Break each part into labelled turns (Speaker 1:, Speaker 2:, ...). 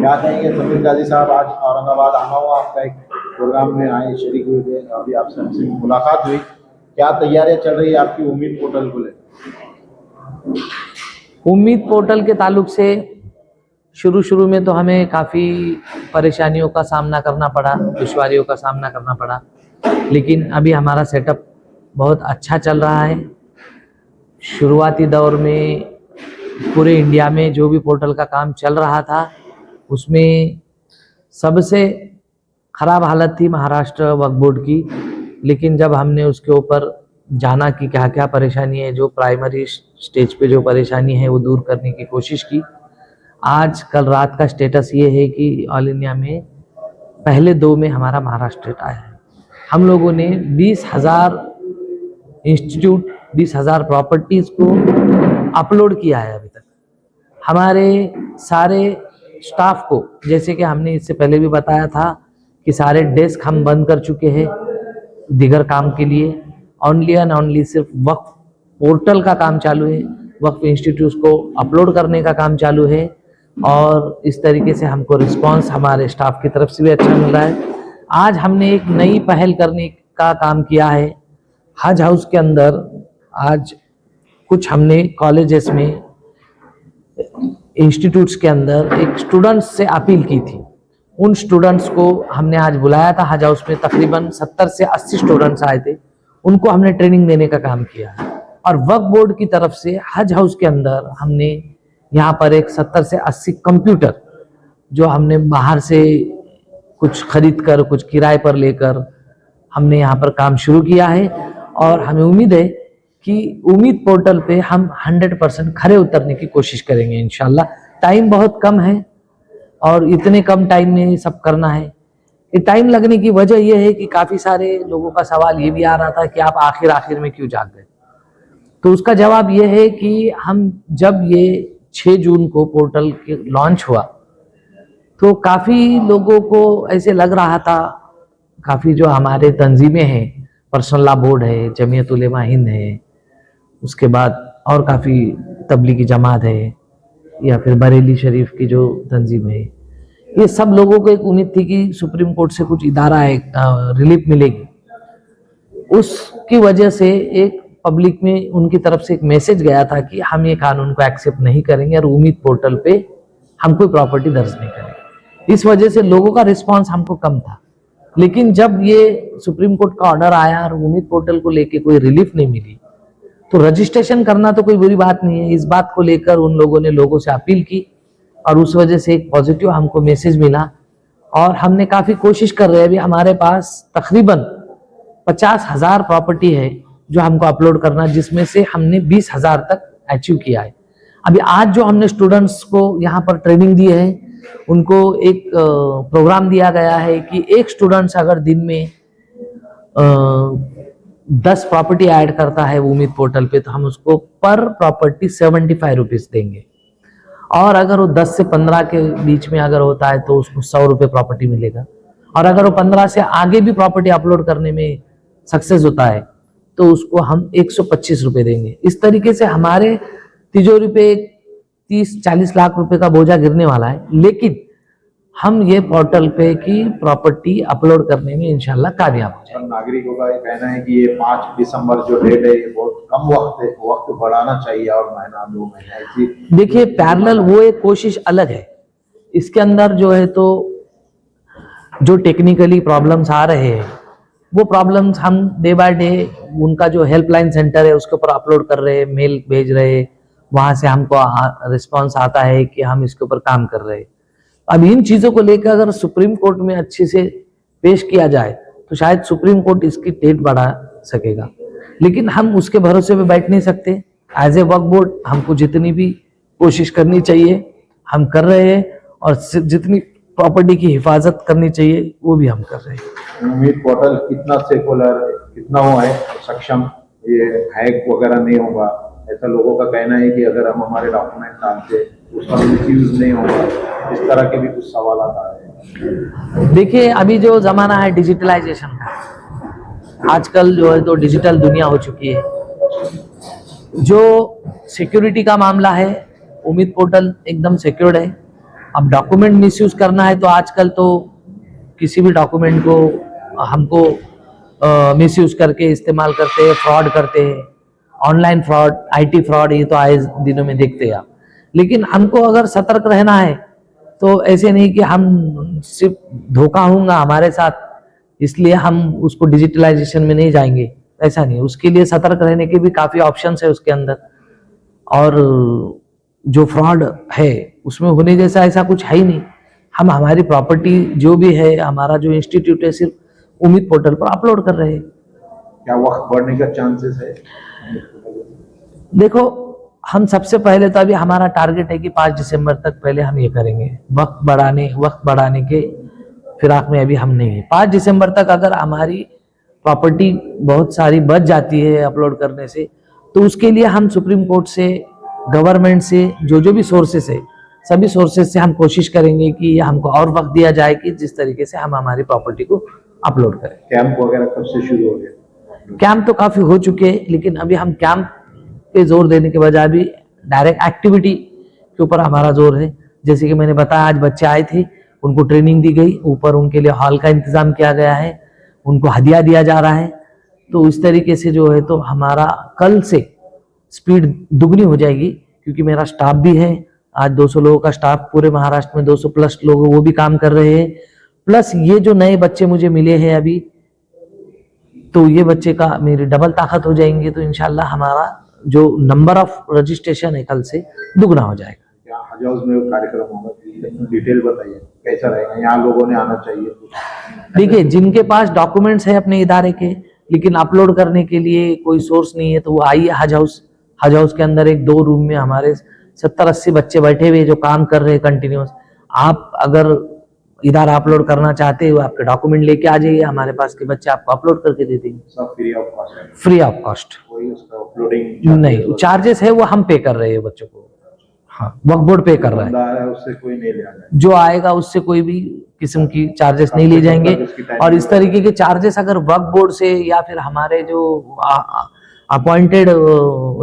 Speaker 1: क्या कहेंगे समीर गाजी साहब, आज औरंगाबाद आना हुआ आपका एक प्रोग्राम में आए, शरीक हुए थे, अभी आपसे हमसे मुलाकात हुई, क्या तैयारियां चल रही है आपकी उम्मीद पोर्टल को लेकर?
Speaker 2: उम्मीद पोर्टल के ताल्लुक से शुरू में तो हमें काफ़ी परेशानियों का सामना करना पड़ा, दुश्वारियों का सामना करना पड़ा, लेकिन अभी हमारा सेटअप बहुत अच्छा चल रहा है। शुरुआती दौर में पूरे इंडिया में जो भी पोर्टल का काम चल रहा था उसमें सबसे ख़राब हालत थी महाराष्ट्र वक्फ बोर्ड की, लेकिन जब हमने उसके ऊपर जाना कि क्या क्या परेशानी है, जो प्राइमरी स्टेज पे जो परेशानी है वो दूर करने की कोशिश की। आज कल रात का स्टेटस ये है कि ऑल इंडिया में पहले 2 में हमारा महाराष्ट्र स्टेट आया है। हम लोगों ने 20,000 इंस्टीट्यूट, 20,000 प्रॉपर्टीज़ को अपलोड किया है अभी तक। हमारे सारे स्टाफ को, जैसे कि हमने इससे पहले भी बताया था कि सारे डेस्क हम बंद कर चुके हैं दिगर काम के लिए, ओनली एंड ओनली सिर्फ वक्फ पोर्टल का काम चालू है, वक्फ इंस्टीट्यूट को अपलोड करने का काम चालू है, और इस तरीके से हमको रिस्पांस हमारे स्टाफ की तरफ से भी अच्छा मिल रहा है। आज हमने एक नई पहल करने का काम किया है। हज हाउस के अंदर आज कुछ हमने कॉलेजेस में, इंस्टीट्यूट्स के अंदर एक स्टूडेंट्स से अपील की थी। उन स्टूडेंट्स को हमने आज बुलाया था हज हाउस में, तकरीबन 70 से 80 स्टूडेंट्स आए थे, उनको हमने ट्रेनिंग देने का काम किया। और वक्फ बोर्ड की तरफ से हज हाउस के अंदर हमने यहाँ पर एक 70 से 80 कंप्यूटर जो हमने बाहर से कुछ खरीद कर, कुछ किराए पर लेकर हमने यहाँ पर काम शुरू किया है। और हमें उम्मीद है कि उम्मीद पोर्टल पे हम 100% खरे उतरने की कोशिश करेंगे इंशाल्लाह। टाइम बहुत कम है और इतने कम टाइम में सब करना है। ये टाइम लगने की वजह यह है कि काफ़ी सारे लोगों का सवाल ये भी आ रहा था कि आप आखिर में क्यों जाग गए। तो उसका जवाब यह है कि हम जब ये 6 जून को पोर्टल के लॉन्च हुआ तो काफ़ी लोगों को ऐसे लग रहा था, काफ़ी जो हमारे तंजीमें हैं, पर्सनल लॉ बोर्ड है, जमीयत उलेमा हिंद है, उसके बाद और काफ़ी तबलीगी जमात है, या फिर बरेली शरीफ की जो तंजीम है, ये सब लोगों को एक उम्मीद थी कि सुप्रीम कोर्ट से कुछ इदारा है, रिलीफ मिलेगी। उसकी वजह से एक पब्लिक में उनकी तरफ से एक मैसेज गया था कि हम ये कानून को एक्सेप्ट नहीं करेंगे और उम्मीद पोर्टल पे हम कोई प्रॉपर्टी दर्ज नहीं करेंगे। इस वजह से लोगों का रिस्पांस हमको कम था। लेकिन जब ये सुप्रीम कोर्ट का ऑर्डर आया और उम्मीद पोर्टल को लेके कोई रिलीफ नहीं मिली, तो रजिस्ट्रेशन करना तो कोई बुरी बात नहीं है। इस बात को लेकर उन लोगों ने लोगों से अपील की और उस वजह से एक पॉजिटिव हमको मैसेज मिला और हमने काफ़ी कोशिश कर रहे हैं। अभी हमारे पास तकरीबन 50,000 प्रॉपर्टी है जो हमको अपलोड करना, जिसमें से हमने 20,000 तक अचीव किया है। अभी आज जो हमने स्टूडेंट्स को यहाँ पर ट्रेनिंग दी है, उनको एक प्रोग्राम दिया गया है कि एक स्टूडेंट्स अगर दिन में 10 प्रॉपर्टी ऐड करता है उम्मीद पोर्टल पे, तो हम उसको पर प्रॉपर्टी 75 रुपीज़ देंगे, और अगर वो 10 से 15 के बीच में अगर होता है तो उसको 100 रुपये प्रॉपर्टी मिलेगा, और अगर वो 15 से आगे भी प्रॉपर्टी अपलोड करने में सक्सेस होता है तो उसको हम 125 रुपये देंगे। इस तरीके से हमारे तिजोरी पे 30-40 लाख रुपए का बोझा गिरने वाला है, लेकिन हम ये पोर्टल पे की प्रॉपर्टी अपलोड करने में इंशाल्लाह कामयाब हो जाएंगे।
Speaker 1: नागरिकों का कहना है कि ये 5 दिसंबर जो डेट है ये बहुत कम वक्त है, वक्त बढ़ाना चाहिए और महीना 2 महीना ऐसी।
Speaker 2: देखिए, पैरेलल वो एक कोशिश अलग है, इसके अंदर जो है तो जो टेक्निकली प्रॉब्लम्स आ रहे हैं वो प्रॉब्लम्स हम डे बाय डे उनका जो हेल्पलाइन सेंटर है उसके ऊपर अपलोड कर रहे हैं, मेल भेज रहे हैं, वहाँ से हमको रिस्पांस आता है कि हम इसके ऊपर काम कर रहे हैं। अब इन चीज़ों को लेकर अगर सुप्रीम कोर्ट में अच्छे से पेश किया जाए तो शायद सुप्रीम कोर्ट इसकी डेट बढ़ा सकेगा, लेकिन हम उसके भरोसे पे बैठ नहीं सकते। एज ए वक्फ बोर्ड हमको जितनी भी कोशिश करनी चाहिए हम कर रहे हैं, और जितनी प्रॉपर्टी की हिफाजत करनी चाहिए वो भी हम कर रहे हैं।
Speaker 1: उम्मीद पोर्टल कितना सेकुलर, कितना वो है सक्षम, ये हैक वगैरह नहीं होगा ऐसा लोगों का कहना है कि अगर हम हमारे डॉक्यूमेंट डालते उसका मिसयूज नहीं होगा, इस तरह के भी कुछ सवाल आ रहे हैं।
Speaker 2: देखिए, अभी जो ज़माना है डिजिटलाइजेशन का, आजकल जो है तो डिजिटल दुनिया हो चुकी है। जो सिक्योरिटी का मामला है, उम्मीद पोर्टल एकदम सिक्योर्ड है। अब डॉक्यूमेंट मिसयूज करना है तो आजकल तो किसी भी डॉक्यूमेंट को हमको मिसयूज करके इस्तेमाल करते हैं, फ्रॉड करते हैं, ऑनलाइन फ्रॉड, आईटी फ्रॉड, ये तो आए दिनों में देखते हैं आप। लेकिन हमको अगर सतर्क रहना है तो ऐसे नहीं कि हम सिर्फ धोखा होगा हमारे साथ इसलिए हम उसको डिजिटलाइजेशन में नहीं जाएंगे, ऐसा नहीं। उसके लिए सतर्क रहने के भी काफी ऑप्शंस है उसके अंदर, और जो फ्रॉड है उसमें होने जैसा ऐसा कुछ है ही नहीं। हम हमारी प्रॉपर्टी जो भी है, हमारा जो इंस्टीट्यूट है, सिर्फ उम्मीद पोर्टल पर अपलोड कर रहे हैं।
Speaker 1: क्या वक्त बढ़ने का चांसेस है?
Speaker 2: देखो, हम सबसे पहले तो अभी हमारा टारगेट है कि 5 दिसंबर तक पहले हम ये करेंगे। वक्त बढ़ाने के फिराक में अभी हम नहीं है। 5 दिसंबर तक अगर हमारी प्रॉपर्टी बहुत सारी बच जाती है अपलोड करने से, तो उसके लिए हम सुप्रीम कोर्ट से, गवर्नमेंट से, जो भी सोर्सेस है, सभी सोर्सेस से हम कोशिश करेंगे कि हमको और वक्त दिया जाए कि जिस तरीके से हम हमारी प्रॉपर्टी को अपलोड करें।
Speaker 1: कैंप वगैरह कब से शुरू हो गया?
Speaker 2: कैंप तो काफी हो चुके हैं, लेकिन अभी हम कैंप पे जोर देने के बजाय भी डायरेक्ट एक्टिविटी के ऊपर हमारा जोर है। जैसे कि मैंने बताया, आज बच्चे आए थे, उनको ट्रेनिंग दी गई, ऊपर उनके लिए हॉल का इंतजाम किया गया है, उनको हदिया दिया जा रहा है। तो इस तरीके से जो है तो हमारा कल से स्पीड दुगनी हो जाएगी, क्योंकि मेरा स्टाफ भी है। आज 200 लोगों का स्टाफ, पूरे महाराष्ट्र में 200 प्लस लोग वो भी काम कर रहे हैं। प्लस ये जो नए बच्चे मुझे मिले हैं अभी, तो ये बच्चे का मेरी डबल ताकत हो जाएंगे। तो इंशाल्लाह हमारा जो नंबर ऑफ रजिस्ट्रेशन है कल से दुगना हो जाएगा।
Speaker 1: क्या हज हाउस में कार्यक्रम होगा? डिटेल बताइए, कैसा रहेगा? यहाँ लोगों ने आना चाहिए?
Speaker 2: देखिए, जिनके पास डॉक्यूमेंट्स है अपने इदारे के, लेकिन अपलोड करने के लिए कोई सोर्स नहीं है, तो वो आइए हज हाउस। हज हाउस के अंदर 1-2 रूम में हमारे 70-80 बच्चे बैठे हुए जो काम कर रहे हैं कंटिन्यूस। आप अगर इदारा अपलोड करना चाहते हो, आपके डॉक्यूमेंट लेके आ जाइए हमारे पास, के बच्चे आपको अपलोड करके दे देंगे।
Speaker 1: सब फ्री ऑफ कॉस्ट है?
Speaker 2: फ्री ऑफ कॉस्ट,
Speaker 1: कोई उसका अपलोडिंग
Speaker 2: नहीं। चार्जेस है वो हम पे कर रहे हैं बच्चों को। हाँ, वक्फ बोर्ड पे कर रहा है।
Speaker 1: बंदा आ रहा है उससे कोई नहीं ले आना है?
Speaker 2: जो आएगा उससे कोई भी किस्म की चार्जेस नहीं लिए जाएंगे। और इस तरीके के चार्जेस अगर वक्फ बोर्ड से या फिर हमारे जो अपॉइंटेड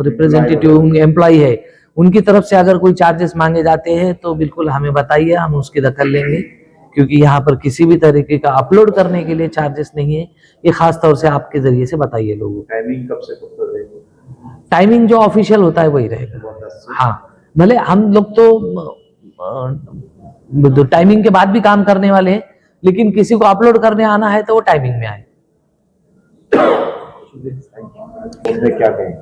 Speaker 2: रिप्रेजेंटेटिव एम्प्लॉय है उनकी तरफ से अगर कोई चार्जेस मांगे जाते हैं तो बिल्कुल हमें बताइए, हम उसकी दखल लेंगे। क्योंकि यहाँ पर किसी भी तरीके का अपलोड करने के लिए चार्जेस नहीं है, ये खास तौर से आपके जरिए से बताइए लोगों को।
Speaker 1: टाइमिंग कब से कब तक रहेगी?
Speaker 2: टाइमिंग जो ऑफिशियल होता है वही रहेगा। हाँ, भले हम लोग तो टाइमिंग के बाद भी काम करने वाले हैं, लेकिन किसी को अपलोड करने आना है तो वो टाइमिंग में आए।
Speaker 1: क्या कहें?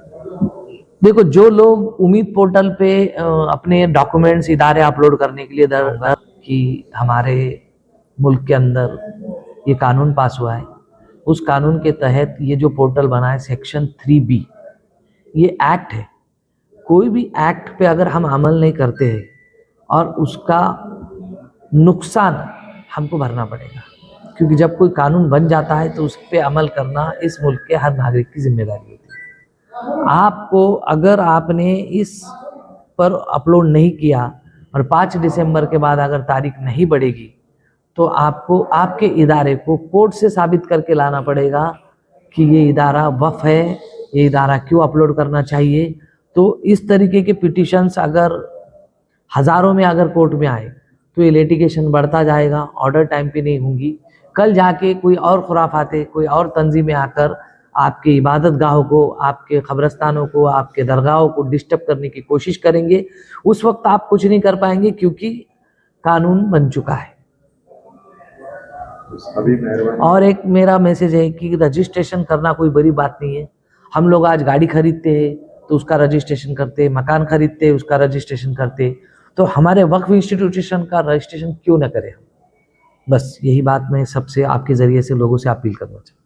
Speaker 2: देखो, जो लोग उम्मीद पोर्टल पे अपने डॉक्यूमेंट्स इदारे अपलोड करने के लिए दर कि हमारे मुल्क के अंदर ये कानून पास हुआ है, उस कानून के तहत ये जो पोर्टल बना है सेक्शन 3B, ये एक्ट है। कोई भी एक्ट पे अगर हम अमल नहीं करते हैं और उसका नुकसान हमको भरना पड़ेगा, क्योंकि जब कोई कानून बन जाता है तो उस पर अमल करना इस मुल्क के हर नागरिक की जिम्मेदारी होती है। आपको अगर आपने इस पर अपलोड नहीं किया और 5 दिसंबर के बाद अगर तारीख नहीं बढ़ेगी तो आपको आपके इदारे को कोर्ट से साबित करके लाना पड़ेगा कि ये इदारा वफ है, ये इदारा क्यों अपलोड करना चाहिए। तो इस तरीके के पिटिशंस अगर हज़ारों में अगर कोर्ट में आए तो ये लिटिगेशन बढ़ता जाएगा, ऑर्डर टाइम पे नहीं होंगी। कल जाके कोई और खुराफाते, कोई और तंजीमें आकर आपके इबादत गाहों को, आपके कब्रस्तानों को, आपके दरगाहों को डिस्टर्ब करने की कोशिश करेंगे। उस वक्त आप कुछ नहीं कर पाएंगे, क्योंकि कानून बन चुका है। और एक मेरा मैसेज है कि रजिस्ट्रेशन करना कोई बड़ी बात नहीं है। हम लोग आज गाड़ी खरीदते हैं तो उसका रजिस्ट्रेशन करते, मकान खरीदते उसका रजिस्ट्रेशन करते, तो हमारे वक्फ इंस्टीट्यूशन का रजिस्ट्रेशन क्यों ना करें? बस यही बात मैं सबसे आपके जरिए से लोगों से अपील करना चाहता हूँ।